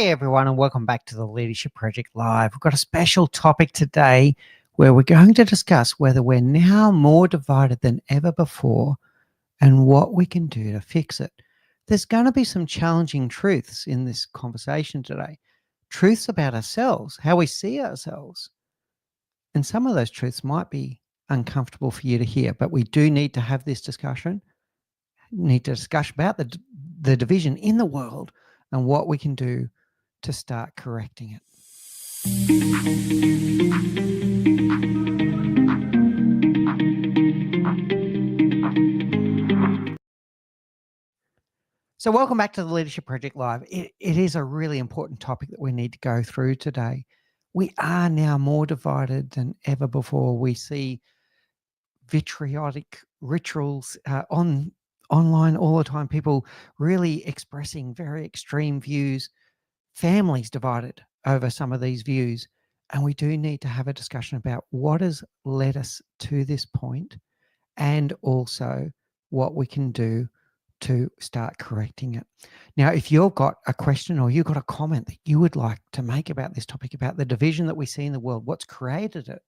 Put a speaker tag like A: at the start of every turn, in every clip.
A: G'day everyone and welcome back to the Leadership Project Live. We've got a special topic today where we're going to discuss whether we're now more divided than ever before and what we can do to fix it. There's going to be some challenging truths in this conversation today. Truths about ourselves, how we see ourselves. And some of those truths might be uncomfortable for you to hear, but we do need to have this discussion. Need to discuss about the division in the world and what we can do to start correcting it. So welcome back to the Leadership Project Live. It is a really important topic that we need to go through today. We are now more divided than ever before. We see vitriolic rituals online all the time, people really expressing very extreme views, families divided over some of these views. And we do need to have a discussion about what has led us to this point and also what we can do to start correcting it. Now, if you've got a question or you've got a comment that you would like to make about this topic, about the division that we see in the world, what's created it,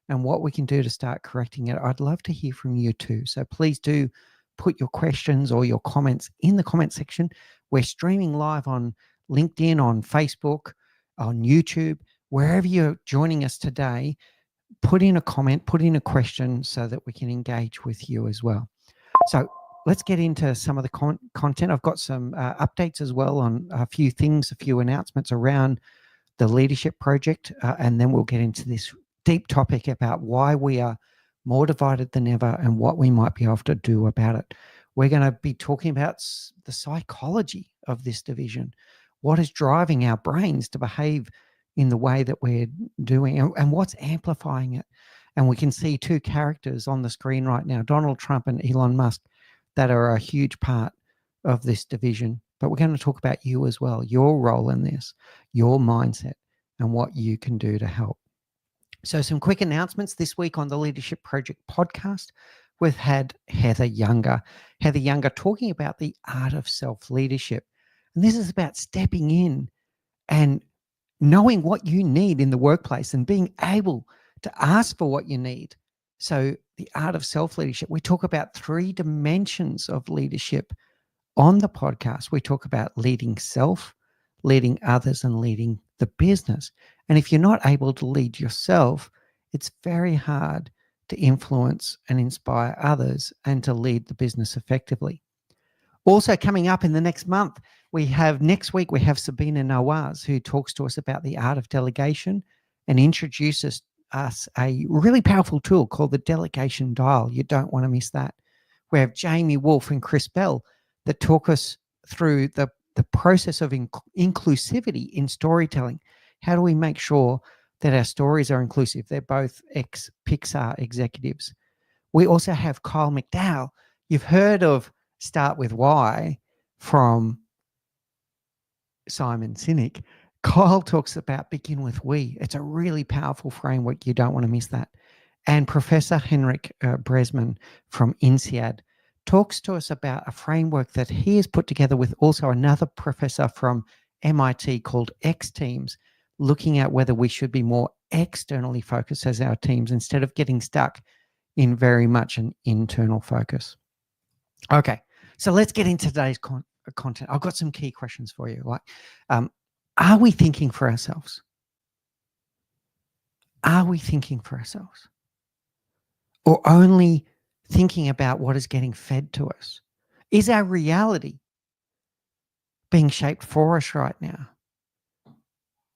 A: and what we can do to start correcting it, I'd love to hear from you too. So please do put your questions or your comments in the comment section. We're streaming live on LinkedIn, on Facebook, on YouTube, wherever you're joining us today. Put in a comment, put in a question so that we can engage with you as well. So let's get into some of the content. I've got some updates as well on a few things, a few announcements around the Leadership Project, and then we'll get into this deep topic about why we are more divided than ever and what we might be able to do about it. We're going to be talking about the psychology of this division, what is driving our brains to behave in the way that we're doing, and what's amplifying it. And we can see two characters on the screen right now, Donald Trump and Elon Musk, that are a huge part of this division. But we're going to talk about you as well, your role in this, your mindset, and what you can do to help. So some quick announcements this week on the Leadership Project podcast. We've had Heather Younger talking about the art of self-leadership. And this is about stepping in and knowing what you need in the workplace and being able to ask for what you need. So the art of self-leadership, we talk about 3 dimensions of leadership on the podcast. We talk about leading self, leading others, and leading the business. And if you're not able to lead yourself, it's very hard to influence and inspire others and to lead the business effectively. Also coming up in the next month, next week we have Sabina Nawaz, who talks to us about the art of delegation and introduces us a really powerful tool called the Delegation Dial. You don't want to miss that. We have Jamie Wolf and Chris Bell that talk us through the process of inclusivity in storytelling. How do we make sure that our stories are inclusive? They're both ex-Pixar executives. We also have Kyle McDowell. You've heard of Start With Why from Simon Sinek. Kyle talks about Begin With We. It's a really powerful framework. You don't want to miss that. And Professor Henrik Bresman from INSEAD talks to us about a framework that he has put together with also another professor from MIT called X Teams, looking at whether we should be more externally focused as our teams instead of getting stuck in very much an internal focus. Okay, so let's get into today's content. I've got some key questions for you. Like, are we thinking for ourselves? Are we thinking for ourselves? Or only thinking about what is getting fed to us? Is our reality being shaped for us right now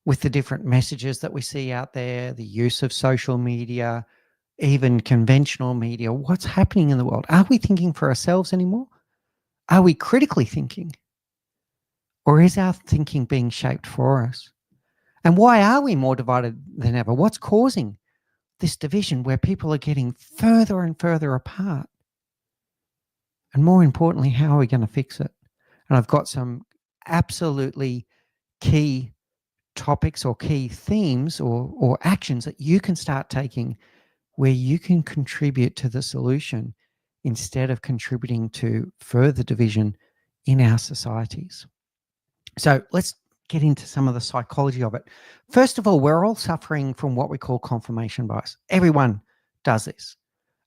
A: with the different messages that we see out there, the use of social media, even conventional media? What's happening in the world? Are we thinking for ourselves anymore? Are we critically thinking? Or is our thinking being shaped for us? And why are we more divided than ever? What's causing this division where people are getting further and further apart? And more importantly, how are we going to fix it? And I've got some absolutely key topics or key themes or actions that you can start taking where you can contribute to the solution instead of contributing to further division in our societies. So let's get into some of the psychology of it. First of all, we're all suffering from what we call confirmation bias. Everyone does this.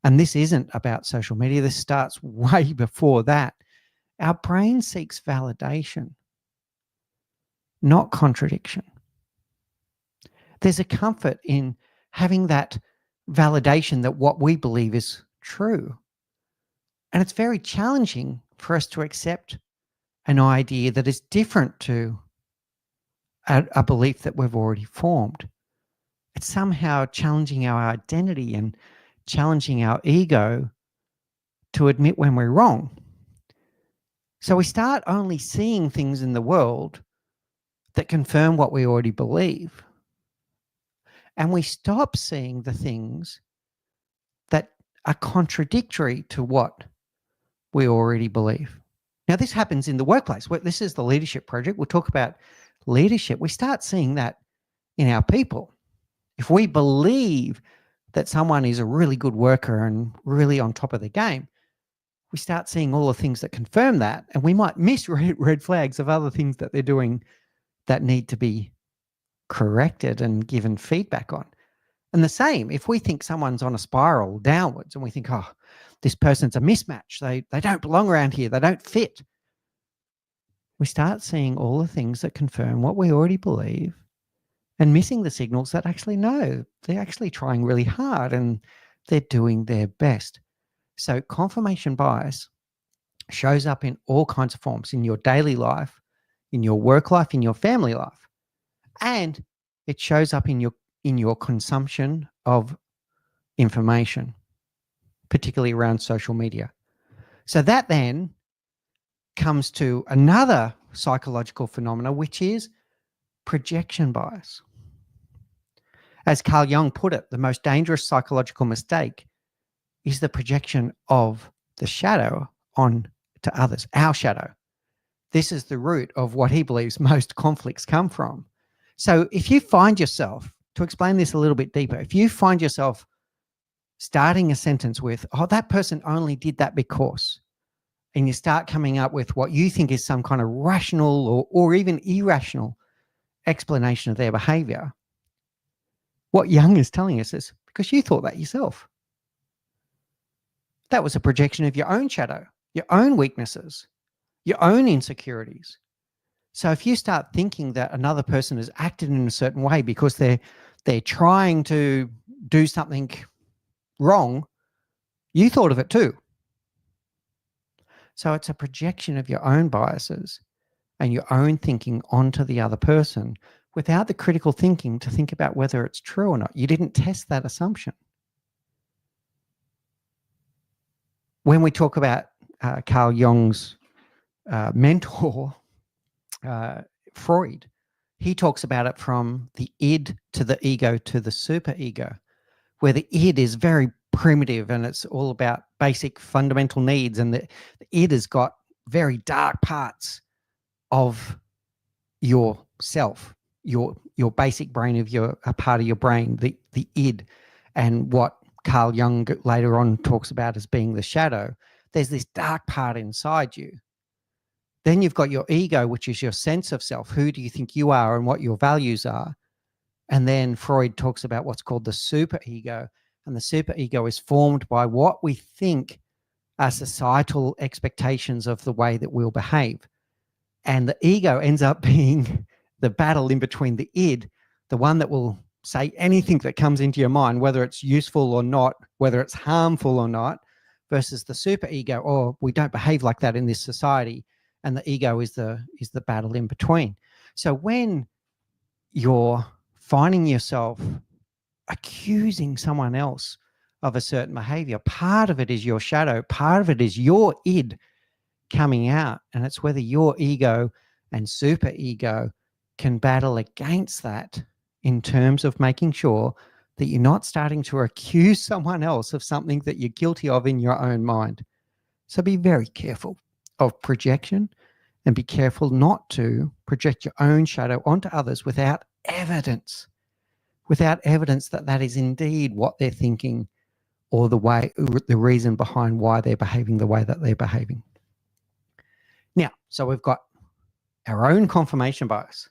A: And this isn't about social media. This starts way before that. Our brain seeks validation, not contradiction. There's a comfort in having that validation that what we believe is true. And it's very challenging for us to accept an idea that is different to a belief that we've already formed. It's somehow challenging our identity and challenging our ego to admit when we're wrong. So we start only seeing things in the world that confirm what we already believe. And we stop seeing the things that are contradictory to what we already believe. Now, this happens in the workplace. This is the leadership project. We'll talk about leadership. We start seeing that in our people. If we believe that someone is a really good worker and really on top of the game, we start seeing all the things that confirm that, and we might miss red flags of other things that they're doing that need to be corrected and given feedback on. And the same, if we think someone's on a spiral downwards and we think, oh, this person's a mismatch, they don't belong around here, they don't fit, we start seeing all the things that confirm what we already believe and missing the signals that actually no, they're actually trying really hard and they're doing their best. So confirmation bias shows up in all kinds of forms, in your daily life, in your work life, in your family life, and it shows up in your consumption of information, particularly around social media. So that then comes to another psychological phenomena, which is projection bias. As Carl Jung put it, the most dangerous psychological mistake is the projection of the shadow on to others, our shadow. This is the root of what he believes most conflicts come from. So if you find yourself, to explain this a little bit deeper, if you find yourself starting a sentence with, oh, that person only did that because, and you start coming up with what you think is some kind of rational or even irrational explanation of their behavior, what Jung is telling us is because you thought that yourself. That was a projection of your own shadow, your own weaknesses, your own insecurities. So if you start thinking that another person has acted in a certain way because they're trying to do something wrong, you thought of it too. So it's a projection of your own biases and your own thinking onto the other person without the critical thinking to think about whether it's true or not. You didn't test that assumption. When we talk about Carl Jung's mentor, Freud, he talks about it from the id to the ego to the superego, where the id is very primitive and it's all about basic fundamental needs, and the id has got very dark parts of yourself, your basic brain of a part of your brain, the id, and what Carl Jung later on talks about as being the shadow. There's this dark part inside you. Then you've got your ego, which is your sense of self. Who do you think you are and what your values are? And then Freud talks about what's called the superego. And the superego is formed by what we think are societal expectations of the way that we'll behave. And the ego ends up being the battle in between the id, the one that will say anything that comes into your mind, whether it's useful or not, whether it's harmful or not, versus the superego, or we don't behave like that in this society. And the ego is the battle in between. So when you're finding yourself accusing someone else of a certain behavior, part of it is your shadow, part of it is your id coming out. And it's whether your ego and superego can battle against that in terms of making sure that you're not starting to accuse someone else of something that you're guilty of in your own mind. So be very careful of projection, and be careful not to project your own shadow onto others without evidence that that is indeed what they're thinking or the reason behind why they're behaving the way that they're behaving. Now, so we've got our own confirmation bias.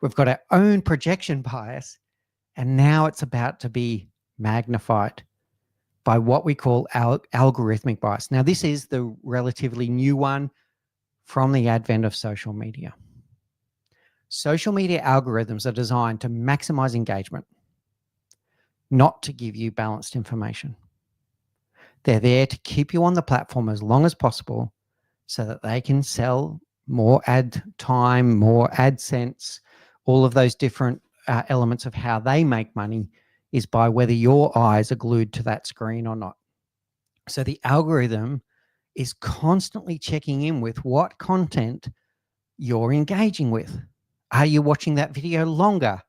A: We've got our own projection bias, and now it's about to be magnified by what we call algorithmic bias. Now, this is the relatively new one from the advent of social media. Social media algorithms are designed to maximize engagement, not to give you balanced information. They're there to keep you on the platform as long as possible so that they can sell more ad time, more AdSense, all of those different elements of how they make money is by whether your eyes are glued to that screen or not. So the algorithm is constantly checking in with what content you're engaging with. Are you watching that video longer?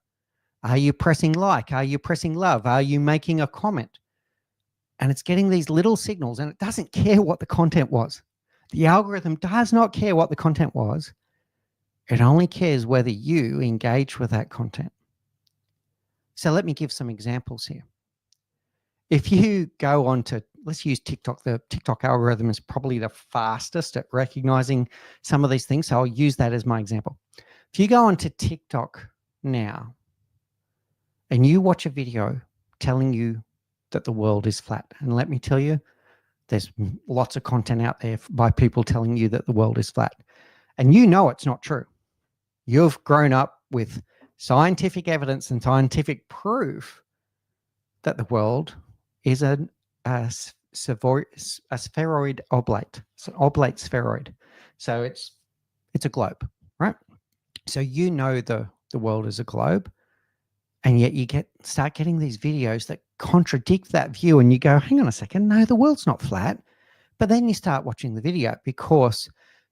A: Are you pressing like? Are you pressing love? Are you making a comment? And it's getting these little signals, and it doesn't care what the content was. The algorithm does not care what the content was. It only cares whether you engage with that content. So let me give some examples here. If you go on to, let's use TikTok. The TikTok algorithm is probably the fastest at recognizing some of these things. So I'll use that as my example. If you go onto TikTok now and you watch a video telling you that the world is flat, and let me tell you, there's lots of content out there by people telling you that the world is flat, and you know it's not true. You've grown up with scientific evidence and scientific proof that the world is a spheroid oblate. It's an oblate spheroid. So it's a globe, right? So you know the world is a globe, and yet you start getting these videos that contradict that view, and you go, hang on a second, no, the world's not flat. But then you start watching the video because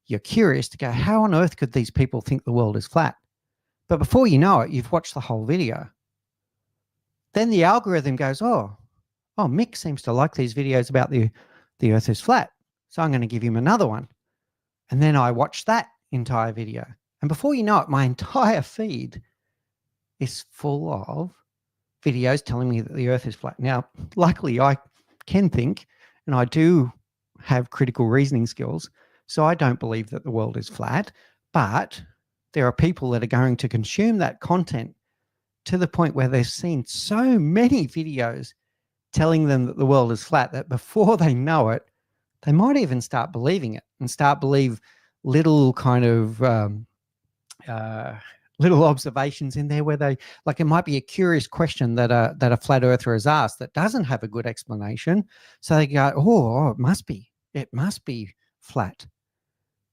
A: you're curious to go, how on earth could these people think the world is flat? But before you know it, you've watched the whole video. Then the algorithm goes, oh, Mick seems to like these videos about the earth is flat, so I'm going to give him another one. And then I watch that entire video. And before you know it, my entire feed is full of videos telling me that the earth is flat. Now, luckily, I can think, and I do have critical reasoning skills, so I don't believe that the world is flat. But there are people that are going to consume that content to the point where they've seen so many videos telling them that the world is flat that before they know it, they might even start believing it and start believe little kind of little observations in there where they, like, it might be a curious question that a flat earther has asked that doesn't have a good explanation. So they go, oh, it must be flat.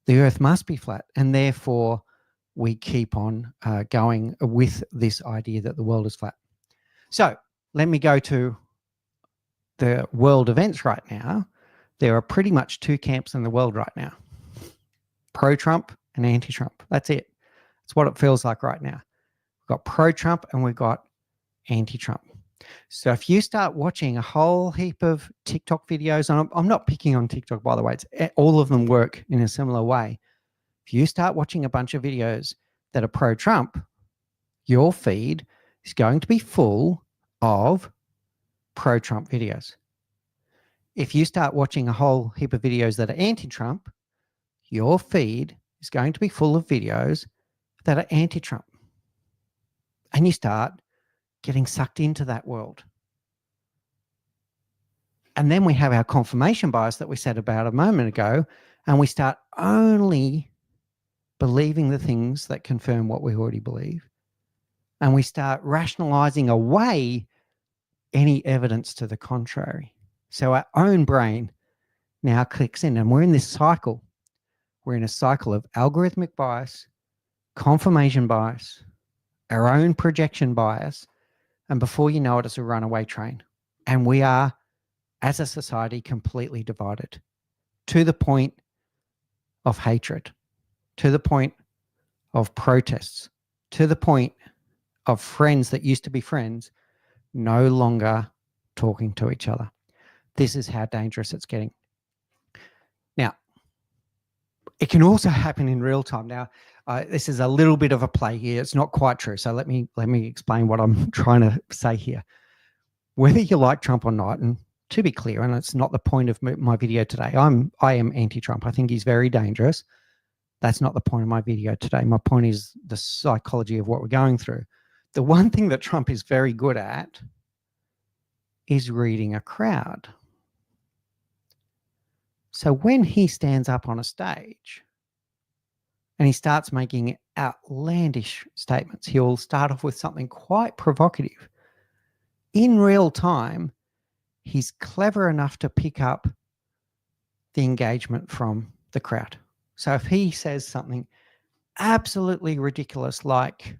A: The earth must be flat. And therefore we keep on going with this idea that the world is flat. So let me go to the world events right now. There are pretty much two camps in the world right now: pro-Trump and anti-Trump. That's it. That's what it feels like right now. We've got pro-Trump and we've got anti-Trump. So if you start watching a whole heap of TikTok videos, and I'm not picking on TikTok, by the way, all of them work in a similar way. If you start watching a bunch of videos that are pro-Trump, your feed is going to be full of pro-Trump videos. If you start watching a whole heap of videos that are anti-Trump, your feed is going to be full of videos that are anti-Trump. And you start getting sucked into that world. And then we have our confirmation bias that we said about a moment ago, and we start only believing the things that confirm what we already believe. And we start rationalizing away any evidence to the contrary. So our own brain now clicks in, and we're in this cycle. We're in a cycle of algorithmic bias, confirmation bias, our own projection bias, and before you know it, it's a runaway train. And we are, as a society, completely divided to the point of hatred, to the point of protests, to the point of friends that used to be friends no longer talking to each other. This is how dangerous it's getting. Now, it can also happen in real time. Now, this is a little bit of a play here. It's not quite true. So let me explain what I'm trying to say here. Whether you like Trump or not, and to be clear, and it's not the point of my video today, I am anti-Trump. I think he's very dangerous. That's not the point of my video today. My point is the psychology of what we're going through. The one thing that Trump is very good at is reading a crowd. So when he stands up on a stage and he starts making outlandish statements, he'll start off with something quite provocative. In real time, he's clever enough to pick up the engagement from the crowd. So if he says something absolutely ridiculous, like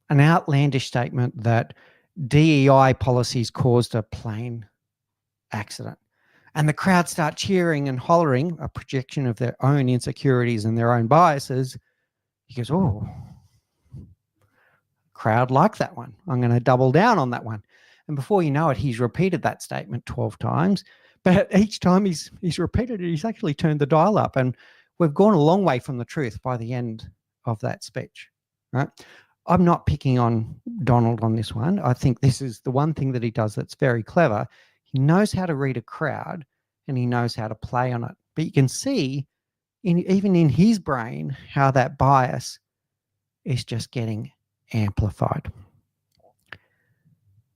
A: an outlandish statement that DEI policies caused a plane accident, and the crowd start cheering and hollering, a projection of their own insecurities and their own biases, he goes, oh, crowd like that one. I'm going to double down on that one. And before you know it, he's repeated that statement 12 times. But each time he's repeated it, he's actually turned the dial up. And we've gone a long way from the truth by the end of that speech, right? I'm not picking on Donald on this one. I think this is the one thing that he does that's very clever. He knows how to read a crowd and he knows how to play on it. But you can see, even in his brain, how that bias is just getting amplified.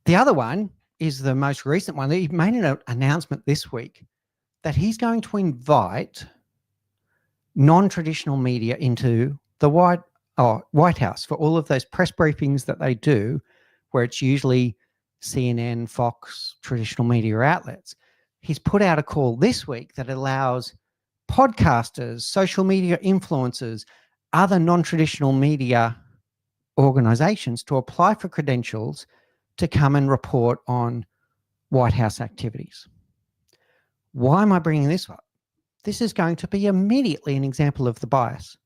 A: The other one is the most recent one. He made an announcement this week that he's going to invite non-traditional media into the White House for all of those press briefings that they do, where it's usually CNN, Fox, traditional media outlets. He's put out a call this week that allows podcasters, social media influencers, other non-traditional media organizations to apply for credentials to come and report on White House activities. Why am I bringing this up? This is going to be immediately an example of the bias.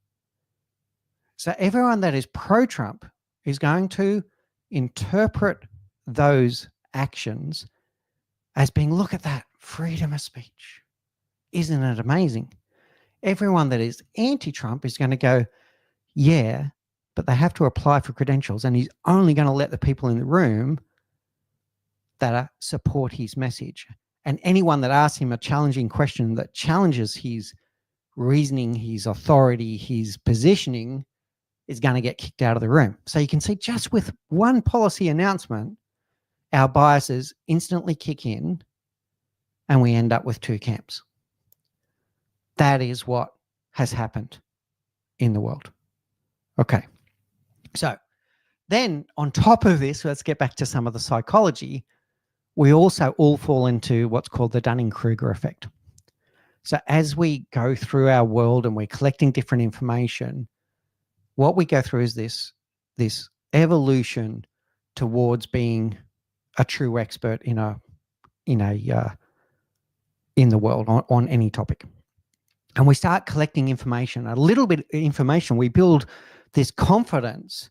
A: So everyone that is pro-Trump is going to interpret those actions as being, look at that, freedom of speech. Isn't it amazing? Everyone that is anti-Trump is going to go, yeah, but they have to apply for credentials, and he's only going to let the people in the room that support his message. And anyone that asks him a challenging question that challenges his reasoning, his authority, his positioning, is going to get kicked out of the room. So you can see, just with one policy announcement, our biases instantly kick in and we end up with two camps. That is what has happened in the world. Okay. So then on top of this, let's get back to some of the psychology. We also all fall into what's called the Dunning-Kruger effect. So as we go through our world and we're collecting different information, what we go through is this evolution towards being a true expert in the world on any topic. And we start collecting information, a little bit of information. We build this confidence,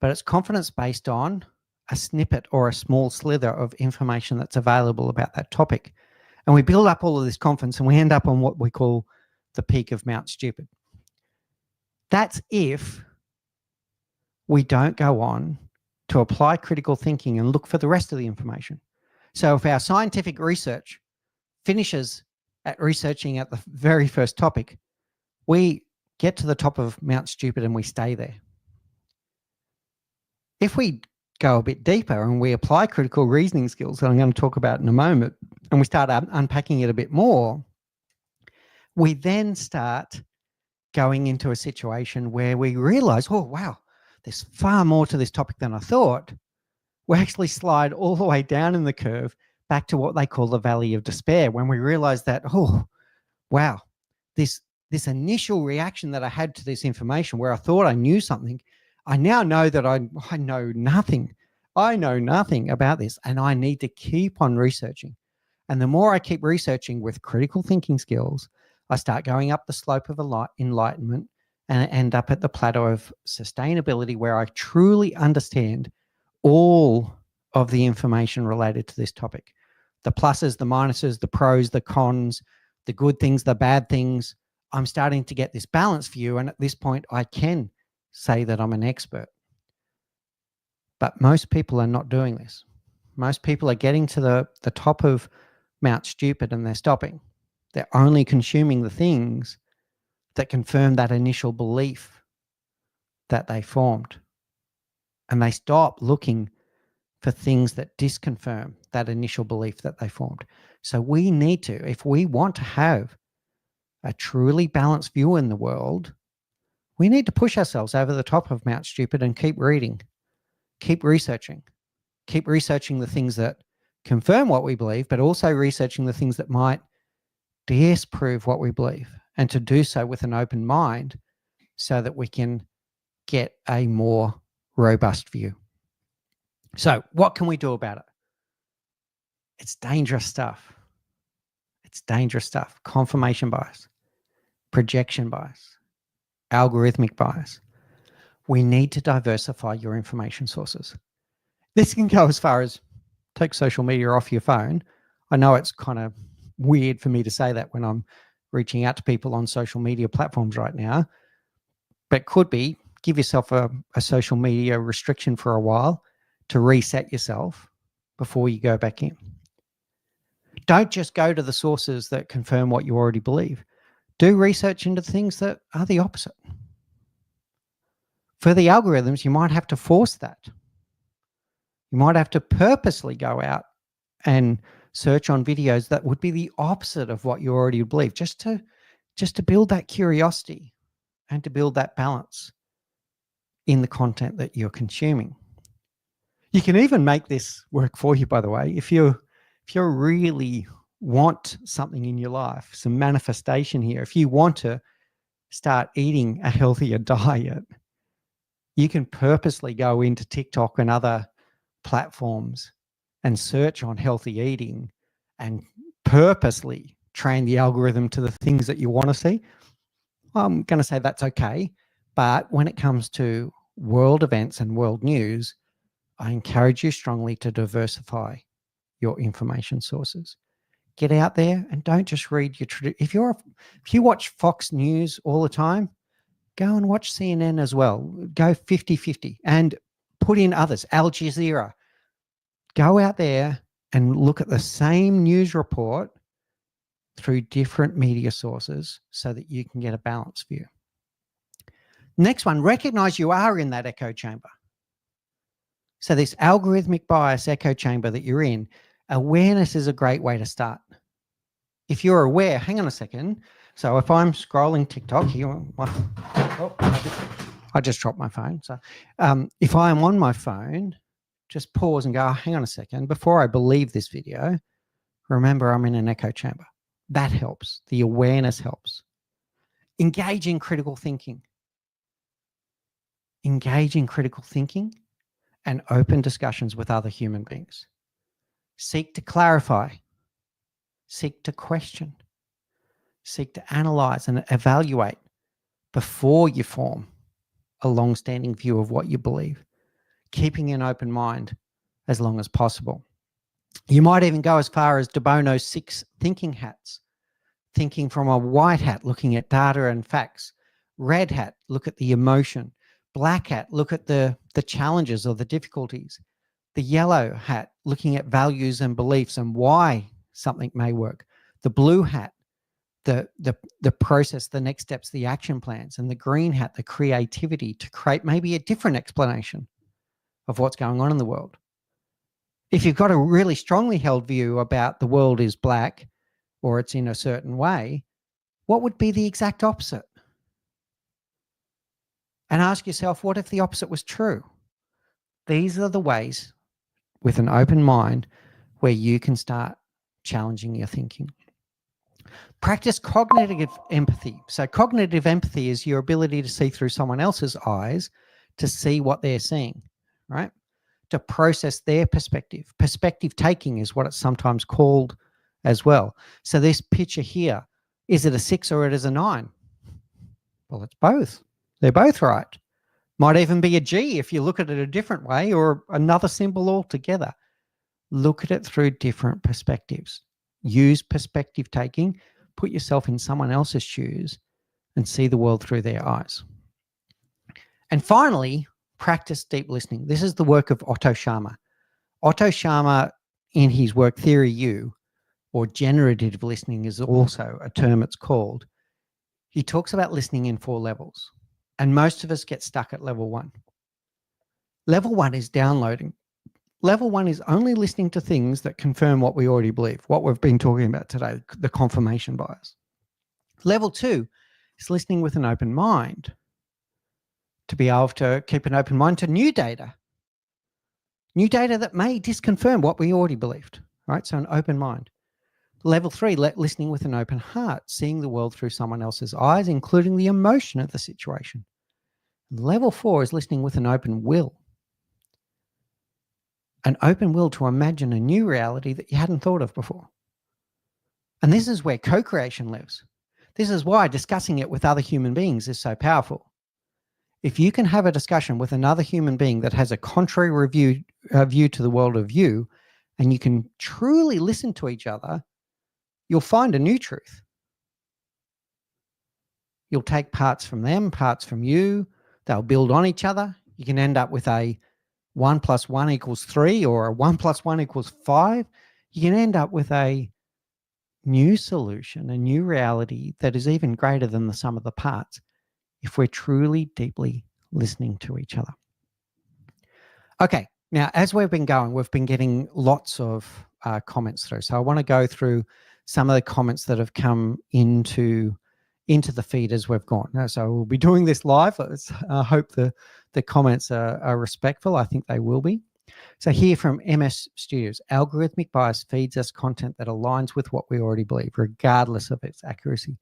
A: but it's confidence based on a snippet or a small slither of information that's available about that topic. And we build up all of this confidence and we end up on what we call the peak of Mount Stupid. That's if we don't go on to apply critical thinking and look for the rest of the information. So if our scientific research finishes at researching at the very first topic, we get to the top of Mount Stupid and we stay there. If we go a bit deeper and we apply critical reasoning skills that I'm going to talk about in a moment, and we start unpacking it a bit more, we then start going into a situation where we realize, oh, wow, there's far more to this topic than I thought. We actually slide all the way down in the curve back to what they call the valley of despair, when we realize that, oh, wow, this initial reaction that I had to this information where I thought I knew something, I now know that I know nothing. I know nothing about this, and I need to keep on researching. And the more I keep researching with critical thinking skills, I start going up the slope of enlightenment and end up at the plateau of sustainability, where I truly understand all of the information related to this topic. The pluses, the minuses, the pros, the cons, the good things, the bad things. I'm starting to get this balanced view, and at this point I can say that I'm an expert. But most people are not doing this. Most people are getting to the top of Mount Stupid and they're stopping. They're only consuming the things that confirm that initial belief that they formed. And they stop looking for things that disconfirm that initial belief that they formed. So we need to, if we want to have a truly balanced view in the world, we need to push ourselves over the top of Mount Stupid and keep reading, keep researching the things that confirm what we believe, but also researching the things that might disprove what we believe, and to do so with an open mind so that we can get a more robust view. So what can we do about it? It's dangerous stuff. It's dangerous stuff. Confirmation bias, projection bias, algorithmic bias. We need to diversify your information sources. This can go as far as take social media off your phone. I know it's kind of weird for me to say that when I'm reaching out to people on social media platforms right now, but could be give yourself a social media restriction for a while to reset yourself before you go back in. Don't just go to the sources that confirm what you already believe. Do research into things that are the opposite. For the algorithms, you might have to force that. You might have to purposely go out and search on videos that would be the opposite of what you already believe, just to build that curiosity and to build that balance in the content that you're consuming. You can even make this work for you, by the way. If you really want something in your life, some manifestation here, if you want to start eating a healthier diet, you can purposely go into TikTok and other platforms and search on healthy eating and purposely train the algorithm to the things that you want to see. I'm going to say that's okay. But when it comes to world events and world news, I encourage you strongly to diversify your information sources. Get out there and don't just read your if you watch Fox News all the time, go and watch CNN as well. Go 50-50 and put in others. Al Jazeera. Go out there and look at the same news report through different media sources so that you can get a balanced view. Next one, recognize you are in that echo chamber. So this algorithmic bias echo chamber that you're in, awareness is a great way to start. If you're aware, hang on a second. So if I'm scrolling TikTok, I just dropped my phone. So if I'm on my phone, just pause and go, hang on a second. Before I believe this video, remember I'm in an echo chamber. That helps. The awareness helps. Engage in critical thinking. Engage in critical thinking and open discussions with other human beings. Seek to clarify. Seek to question. Seek to analyze and evaluate before you form a long-standing view of what you believe, keeping an open mind as long as possible. You might even go as far as de Bono's 6 thinking hats. Thinking from a white hat, looking at data and facts. Red hat, look at the emotion. Black hat, look at the challenges or the difficulties. The yellow hat, looking at values and beliefs and why something may work. The blue hat, the process, the next steps, the action plans. And the green hat, the creativity to create maybe a different explanation of what's going on in the world. If you've got a really strongly held view about the world is black or it's in a certain way, what would be the exact opposite? And ask yourself, what if the opposite was true? These are the ways with an open mind where you can start challenging your thinking. Practice cognitive empathy. So cognitive empathy is your ability to see through someone else's eyes to see what they're seeing, right? To process their perspective. Perspective taking is what it's sometimes called as well. So this picture here, is it a 6 or it is a 9? Well, it's both. They're both right. Might even be a G if you look at it a different way, or another symbol altogether. Look at it through different perspectives. Use perspective taking. Put yourself in someone else's shoes and see the world through their eyes. And finally, practice deep listening. This is the work of Otto Scharmer. Otto Scharmer, in his work Theory U, or generative listening is also a term it's called, He talks about listening in 4 levels, and most of us get stuck at level 1. Level 1 is downloading. Level 1 is only listening to things that confirm what we already believe, what we've been talking about today, the confirmation bias. Level 2 is listening with an open mind, to be able to keep an open mind to new data that may disconfirm what we already believed, right? So an open mind. Level 3, listening with an open heart, seeing the world through someone else's eyes, including the emotion of the situation. Level 4 is listening with an open will. An open will to imagine a new reality that you hadn't thought of before. And this is where co-creation lives. This is why discussing it with other human beings is so powerful. If you can have a discussion with another human being that has a contrary view to the world of you, and you can truly listen to each other, you'll find a new truth. You'll take parts from them, parts from you. They'll build on each other. You can end up with a 1 + 1 = 3 or a 1 + 1 = 5. You can end up with a new solution, a new reality that is even greater than the sum of the parts, if we're truly deeply listening to each other. Okay, now as we've been going, we've been getting lots of comments through. So I want to go through some of the comments that have come into the feed as we've gone. So we'll be doing this live. I hope the comments are respectful. I think they will be. So here from MS Studios, algorithmic bias feeds us content that aligns with what we already believe, regardless of its accuracy.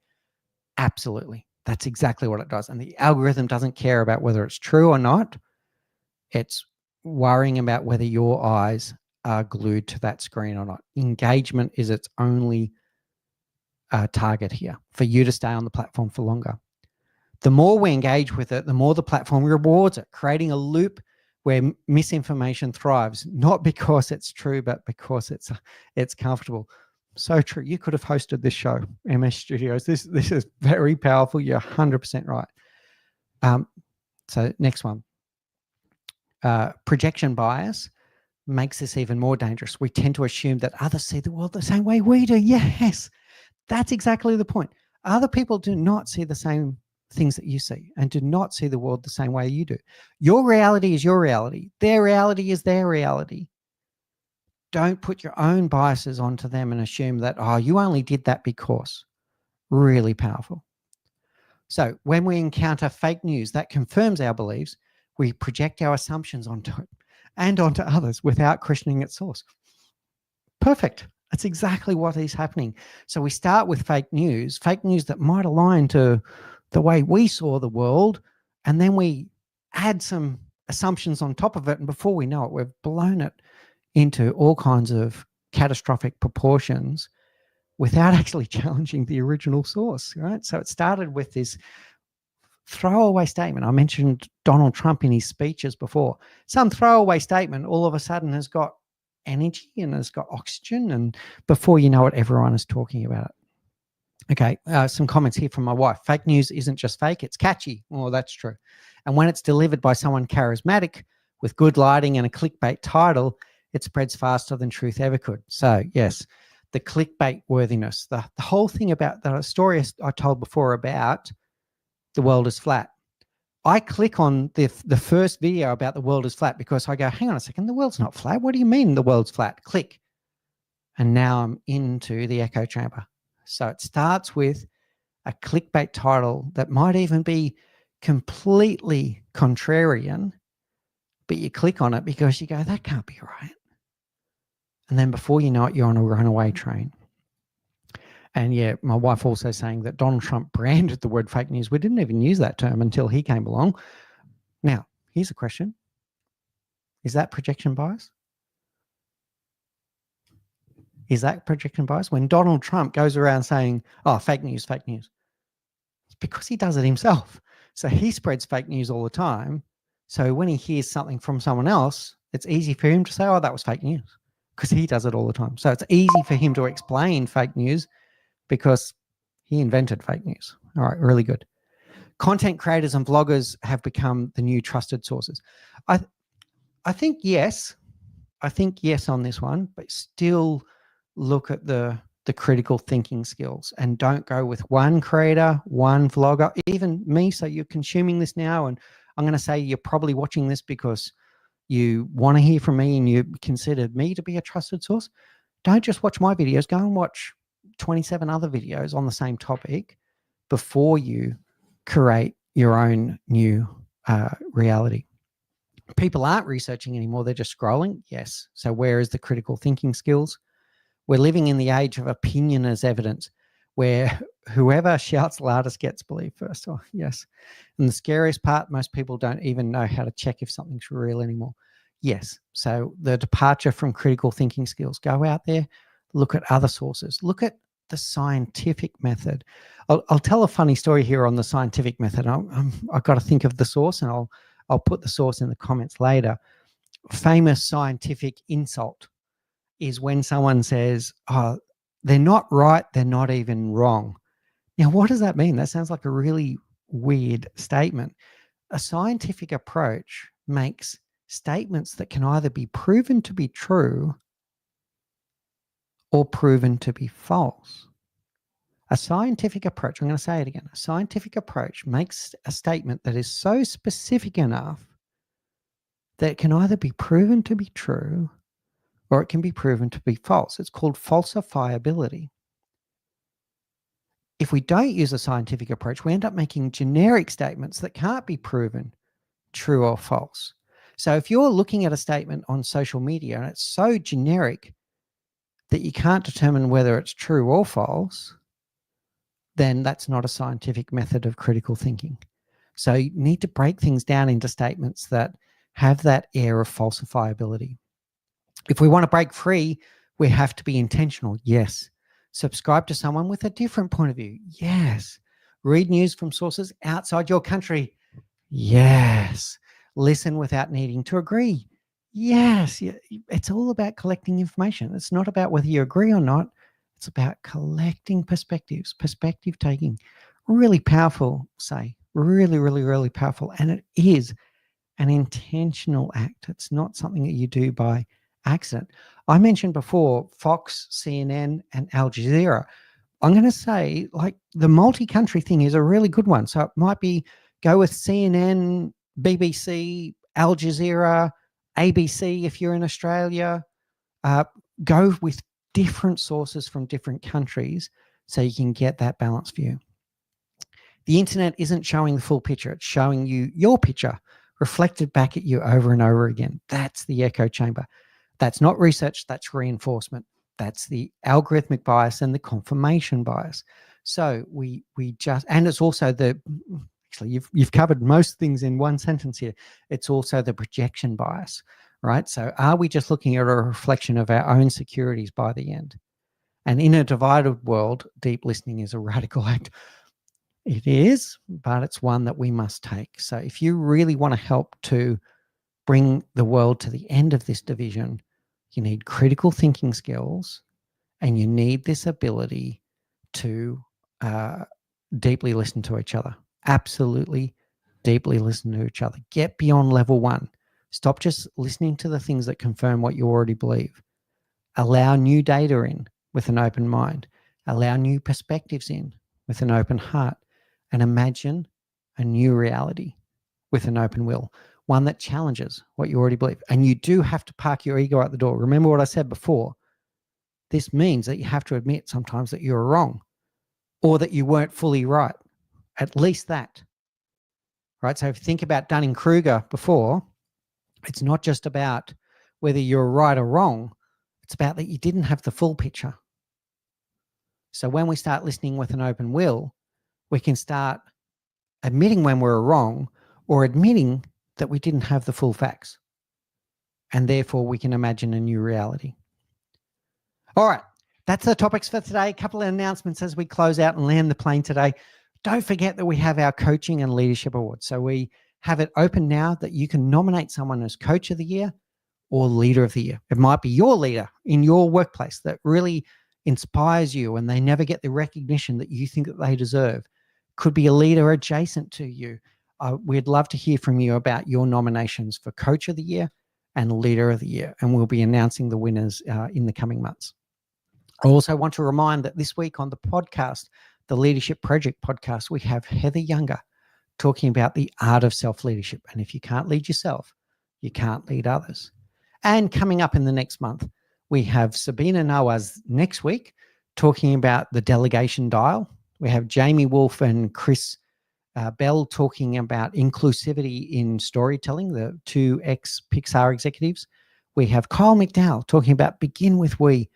A: Absolutely. That's exactly what it does. And the algorithm doesn't care about whether it's true or not. It's worrying about whether your eyes are glued to that screen or not. Engagement is its only target here, for you to stay on the platform for longer. The more we engage with it, the more the platform rewards it, creating a loop where misinformation thrives, not because it's true, but because it's comfortable. So true. You could have hosted this show, MS Studios. This is very powerful. You're 100% right. So next one. Projection bias makes this even more dangerous. We tend to assume that others see the world the same way we do. Yes, that's exactly the point. Other people do not see the same things that you see and do not see the world the same way you do. Your reality is your reality. Their reality is their reality. Don't put your own biases onto them and assume that, oh, you only did that because. Really powerful. So when we encounter fake news that confirms our beliefs, we project our assumptions onto it and onto others without questioning its source. Perfect. That's exactly what is happening. So we start with fake news that might align to the way we saw the world, and then we add some assumptions on top of it, and before we know it, we've blown it into all kinds of catastrophic proportions without actually challenging the original source, right? So it started with this throwaway statement. I mentioned Donald Trump in his speeches before. Some throwaway statement all of a sudden has got energy and has got oxygen, and before you know it, everyone is talking about it. Okay, some comments here from my wife. Fake news isn't just fake, it's catchy. Oh, that's true. And when it's delivered by someone charismatic with good lighting and a clickbait title, it spreads faster than truth ever could. So yes, the clickbait worthiness, the whole thing about the story I told before about the world is flat. I click on the first video about the world is flat because I go, hang on a second, the world's not flat. What do you mean the world's flat? Click. And now I'm into the echo chamber. So it starts with a clickbait title that might even be completely contrarian, but you click on it because you go, that can't be right. And then before you know it, you're on a runaway train. And yeah, my wife also saying that Donald Trump branded the word fake news. We didn't even use that term until he came along. Now, here's a question. Is that projection bias? Is that projection bias? When Donald Trump goes around saying, oh, fake news, it's because he does it himself. So he spreads fake news all the time. So when he hears something from someone else, it's easy for him to say, oh, that was fake news, because he does it all the time. So it's easy for him to explain fake news because he invented fake news. All right, really good. Content creators and vloggers have become the new trusted sources. I think yes. I think yes on this one, but still look at the the critical thinking skills, and don't go with one creator, one vlogger, even me. So you're consuming this now, and I'm going to say you're probably watching this because you want to hear from me and you considered me to be a trusted source. Don't just watch my videos. Go and watch 27 other videos on the same topic before you create your own new reality. People aren't researching anymore. They're just scrolling. Yes. So where is the critical thinking skills? We're living in the age of opinion as evidence, where whoever shouts loudest gets believed first. Oh, yes. And the scariest part, most people don't even know how to check if something's real anymore. Yes. So the departure from critical thinking skills. Go out there, look at other sources. Look at the scientific method. I'll tell a funny story here on the scientific method. I've got to think of the source, and I'll put the source in the comments later. Famous scientific insult is when someone says, oh, they're not right, they're not even wrong. Now, what does that mean? That sounds like a really weird statement. A scientific approach makes statements that can either be proven to be true or proven to be false. A scientific approach, I'm going to say it again, a scientific approach makes a statement that is so specific enough that it can either be proven to be true or it can be proven to be false. It's called falsifiability. If we don't use a scientific approach, we end up making generic statements that can't be proven true or false. So if you're looking at a statement on social media and it's so generic that you can't determine whether it's true or false, then that's not a scientific method of critical thinking. So you need to break things down into statements that have that air of falsifiability. If we want to break free, we have to be intentional. Yes. Subscribe to someone with a different point of view. Yes. Read news from sources outside your country. Yes. Listen without needing to agree. Yes. It's all about collecting information. It's not about whether you agree or not. It's about collecting perspectives, perspective taking. Really powerful, say. Really, really, really powerful. And it is an intentional act. It's not something that you do by accident. I mentioned before Fox, CNN, and Al Jazeera. I'm going to say, like, the multi-country thing is a really good one. So it might be go with CNN, BBC, Al Jazeera, ABC if you're in Australia. Go with different sources from different countries so you can get that balanced view. The internet isn't showing the full picture. It's showing you your picture reflected back at you over and over again. That's the echo chamber. That's not research, that's reinforcement. That's the algorithmic bias and the confirmation bias. So we just, and it's also the, actually you've covered most things in one sentence here. It's also the projection bias, right? So are we just looking at a reflection of our own securities by the end? And in a divided world, deep listening is a radical act. It is, but it's one that we must take. So if you really want to help to bring the world to the end of this division, you need critical thinking skills, and you need this ability to deeply listen to each other. Absolutely deeply listen to each other. Get beyond level one. Stop just listening to the things that confirm what you already believe. Allow new data in with an open mind. Allow new perspectives in with an open heart. And imagine a new reality with an open will, one that challenges what you already believe. And you do have to park your ego at the door. Remember what I said before. This means that you have to admit sometimes that you're wrong or that you weren't fully right. At least that. Right? So if you think about Dunning-Kruger before, it's not just about whether you're right or wrong. It's about that you didn't have the full picture. So when we start listening with an open will, we can start admitting when we're wrong or admitting that we didn't have the full facts. And therefore, we can imagine a new reality. All right. That's the topics for today. A couple of announcements as we close out and land the plane today. Don't forget that we have our coaching and leadership awards. So we have it open now that you can nominate someone as Coach of the Year or Leader of the Year. It might be your leader in your workplace that really inspires you and they never get the recognition that you think that they deserve. Could be a leader adjacent to you. We'd love to hear from you about your nominations for Coach of the Year and Leader of the Year, and we'll be announcing the winners in the coming months. I also want to remind that this week on the podcast, the Leadership Project podcast, we have Heather Younger talking about the art of self-leadership. And if you can't lead yourself, you can't lead others. And coming up in the next month, we have Sabina Nawaz next week talking about the delegation dial. We have Jamie Wolf and Chris Bell talking about inclusivity in storytelling, the two ex-Pixar executives. We have Kyle McDowell talking about Begin With We,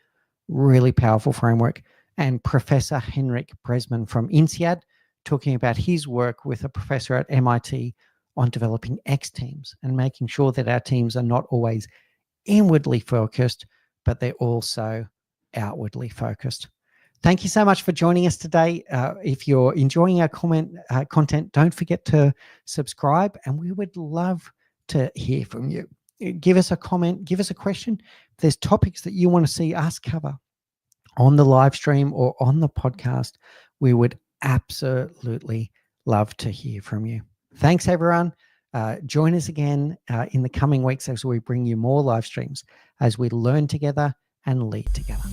A: really powerful framework, and Professor Henrik Bresman from INSEAD talking about his work with a professor at MIT on developing X teams and making sure that our teams are not always inwardly focused, but they're also outwardly focused. Thank you so much for joining us today. If you're enjoying our content, don't forget to subscribe, and we would love to hear from you. Give us a comment, give us a question. If there's topics that you want to see us cover on the live stream or on the podcast, we would absolutely love to hear from you. Thanks, everyone. Join us again in the coming weeks as we bring you more live streams, as we learn together and lead together.